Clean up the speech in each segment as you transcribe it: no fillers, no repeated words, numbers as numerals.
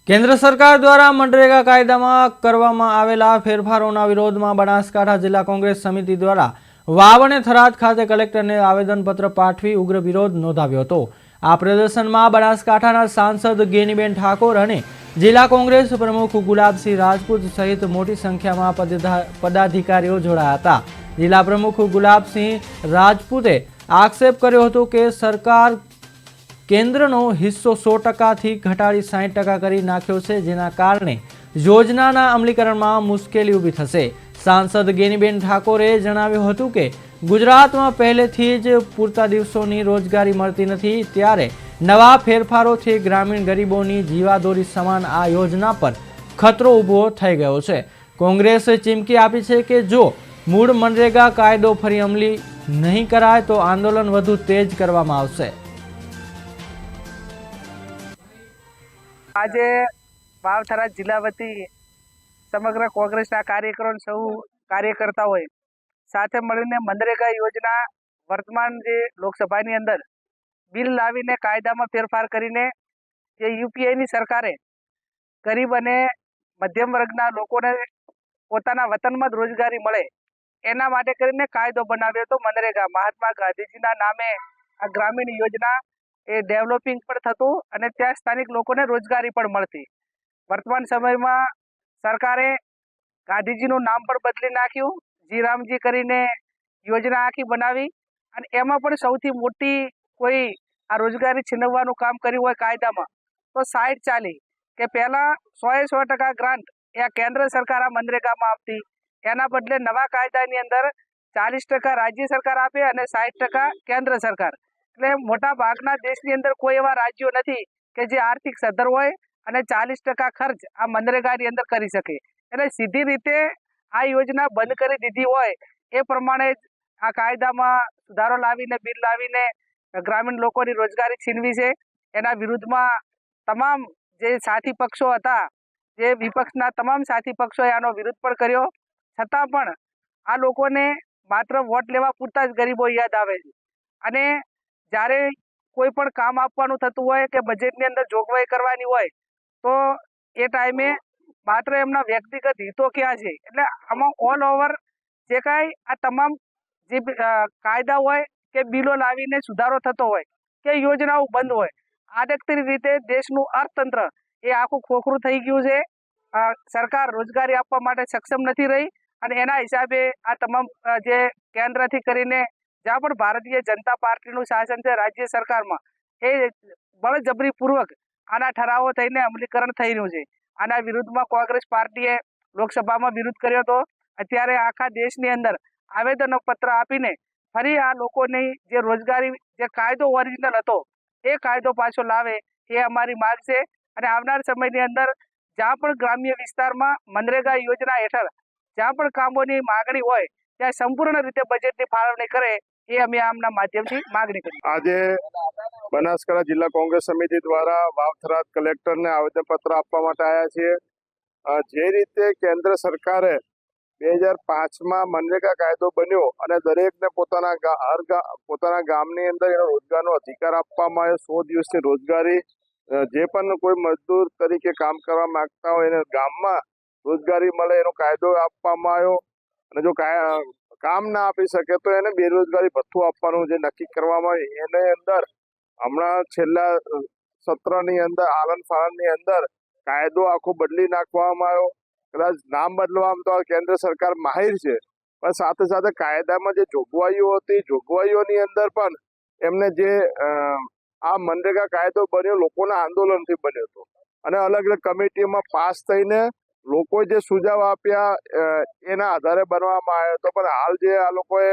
કેન્દ્ર સરકાર દ્વારા મનરેગા કાયદામાં કરવામાં આવેલા ફેરફારોના વિરોધમાં બનાસકાંઠા જિલ્લા કોંગ્રેસ સમિતિ દ્વારા વાવ અને થરાદ ખાતે કલેક્ટરને આવેદનપત્ર પાઠવી ઉગ્ર વિરોધ નોંધાવ્યો હતો। આ પ્રદર્શનમાં બનાસકાંઠાના સાંસદ ગેનીબેન ઠાકોર અને જિલ્લા કોંગ્રેસ પ્રમુખ ગુલાબસિંહ રાજપૂત સહિત મોટી સંખ્યામાં પદાધિકારીઓ જોડાયા હતા। જિલ્લા પ્રમુખ ગુલાબસિંહ રાજપૂતે આક્ષેપ કર્યો હતો કે સરકાર કેન્દ્રનો હિસ્સો 100% થી ઘટાડી 60% કરી નાખ્યો છે, જેના કારણે યોજનાના અમલીકરણમાં મુશ્કેલી ઊભી થશે। સાંસદ ગેનીબેન ઠાકોરે જણાવ્યું હતું કે ગુજરાતમાં પહેલેથી જ પૂરતા દિવસોની રોજગારી મળતી નથી, ત્યારે નવા ફેરફારોથી ગ્રામીણ ગરીબોની જીવાદોરી સમાન આ યોજના પર ખતરો ઊભો થઈ ગયો છે। કોંગ્રેસે ચીમકી આપી છે કે જો મૂળ મનરેગા કાયદો ફરી અમલી નહીં કરાય તો આંદોલન વધુ તેજ કરવામાં આવશે। આજે વાવ થરાદ જિલ્લા વતી સમગ્ર કોંગ્રેસના કાર્યકરો સૌ કાર્યકર્તાઓએ સાથે મળીને મનરેગા યોજના વર્તમાન જે લોકસભાની અંદર બિલ લાવીને કાયદામાં ફેરફાર કરીને જે યુપીએની સરકારે ગરીબ અને મધ્યમ વર્ગના લોકોને પોતાના વતનમાં જ રોજગારી મળે એના માટે કરીને કાયદો બનાવ્યો હતો। મનરેગા મહાત્મા ગાંધીજીના નામે આ ગ્રામીણ યોજના એ ડેવલપિંગ પણ થતું અને ત્યાં સ્થાનિક લોકોને રોજગારી પણ મળતી। વર્તમાન સમયમાં સરકારે ગાંધીજીનું નામ પણ બદલી નાખ્યું, જીરામજી કરીને યોજના આખી બનાવી અને એમાં પણ સૌથી મોટી કોઈ આ રોજગારી છીનવવાનું કામ કર્યું હોય કાયદામાં તો સાઈડ ચાલી કે પહેલાં 100% ગ્રાન્ટ એ કેન્દ્ર સરકાર આ મનરેગામાં આપતી, એના બદલે નવા કાયદાની અંદર 40% રાજ્ય સરકાર આપે અને 60% કેન્દ્ર સરકાર। એટલે મોટા ભાગના દેશની અંદર કોઈ એવા રાજ્યો નથી કે જે આર્થિક સદ્ધર હોય અને 40% ખર્ચ આ મનરેગાની અંદર કરી શકે। એટલે સીધી રીતે આ યોજના બંધ કરી દીધી હોય એ પ્રમાણે આ કાયદામાં સુધારો લાવીને બિલ લાવીને ગ્રામીણ લોકોની રોજગારી છીનવી છે। એના વિરુદ્ધમાં તમામ જે સાથી પક્ષો હતા, જે વિપક્ષના તમામ સાથી પક્ષોએ આનો વિરોધ પણ કર્યો, છતાં પણ આ લોકોને માત્ર વોટ લેવા પૂરતા જ ગરીબો યાદ આવે છે અને જ્યારે કોઈ પણ કામ આપવાનું થતું હોય કે બજેટની અંદર જોગવાઈ કરવાની હોય તો એ ટાઈમે માત્ર એમના વ્યક્તિગત હિતો ક્યાં છે। એટલે આમાં ઓલ ઓવર જે કાંઈ આ તમામ જે કાયદા હોય કે બિલો લાવીને સુધારો થતો હોય કે યોજનાઓ બંધ હોય, આડકતરી રીતે દેશનું અર્થતંત્ર એ આખું ખોખરું થઈ ગયું છે। સરકાર રોજગારી આપવા માટે સક્ષમ નથી રહી અને એના હિસાબે આ તમામ જે કેન્દ્રથી કરીને જ્યાં પણ ભારતીય જનતા પાર્ટીનું શાસન છે રાજ્ય સરકારમાં એ બળજબરીપૂર્વક આના ઠરાવો થઈને અમલીકરણ થઈ રહ્યું છે। આના વિરુદ્ધમાં કોંગ્રેસ પાર્ટીએ લોકસભામાં વિરોધ કર્યો હતો। અત્યારે આખા દેશની અંદર આવેદનપત્ર આપીને ફરી આ લોકોની જે રોજગારી જે કાયદો ઓરિજિનલ હતો એ કાયદો પાછો લાવે એ અમારી માંગ છે અને આવનાર સમયની અંદર જ્યાં પણ ગ્રામ્ય વિસ્તારમાં મનરેગા યોજના હેઠળ જ્યાં પણ કામોની માગણી હોય ત્યાં સંપૂર્ણ રીતે બજેટની ફાળવણી કરે એ અમે આમના માધ્યમથી માગણી કરી। આજે બનાસકાંઠા જિલ્લા કોંગ્રેસ સમિતિ દ્વારા વાવ થરાદ કલેક્ટરને આવેદનપત્ર આપવા માટે આવ્યા છીએ। જે રીતે કેન્દ્ર સરકારે 2005માં મનરેગા કાયદો બન્યો અને દરેકને પોતાના ગામની અંદર એનો રોજગારનો અધિકાર આપવામાં આવ્યો। 100 દિવસની રોજગારી જે પણ કોઈ મજદૂર તરીકે કામ કરવા માંગતા હોય એને ગામમાં રોજગારી મળે એનો કાયદો આપવામાં આવ્યો અને જો કામ ના આપી શકે તો એને બેરોજગારી ભથ્થું આપવાનું જે નક્કી કરવામાં આવે એને અંદર હમણાં છેલ્લા સત્રની અંદર આલન ફાલનની અંદર કાયદો આખો બદલી નાખવામાં આવ્યો। કદાચ નામ બદલવામાં તો કેન્દ્ર સરકાર માહિર છે, પણ સાથે સાથે કાયદામાં જે જોગવાઈઓ હતી જોગવાઈઓની અંદર પણ એમને જે આ મનરેગા કાયદો બન્યો લોકોના આંદોલનથી બન્યો હતો અને અલગ અલગ કમિટીમાં પાસ થઈને લોકોએ જે સુઝાવ આપ્યા એના આધારે બનવામાં આવ્યો હતો। પણ હાલ જે આ લોકોએ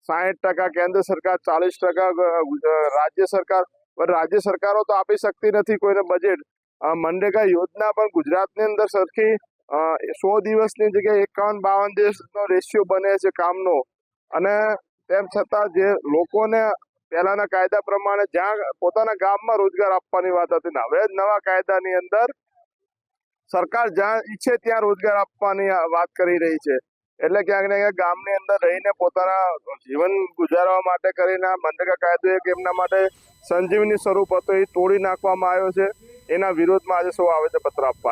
60% કેન્દ્ર સરકાર, 40% રાજ્ય સરકાર, રાજ્ય સરકારો તો આપી શકતી નથી કોઈને બજેટ। મનરેગા યોજના પણ ગુજરાતની અંદર સરખી 100 દિવસની જગ્યાએ 51-52 દિવસનો રેશિયો બને છે કામનો અને તેમ છતાં જે લોકોને પહેલાના કાયદા પ્રમાણે જ્યાં પોતાના ગામમાં રોજગાર આપવાની વાત હતી ને હવે નવા કાયદાની અંદર સરકાર જ્યાં ઈચ્છે ત્યાં રોજગાર આપવાની વાત કરી રહી છે। એટલે ક્યાંક ને ક્યાંક ગામની અંદર રહીને પોતાના જીવન ગુજારવા માટે કરીને આ મનરેગા કાયદો એક એમના માટે સંજીવની સ્વરૂપ હતો એ તોડી નાખવામાં આવ્યો છે. એના વિરોધમાં આજે સૌ આવેદનપત્ર આપવા આવ્યા.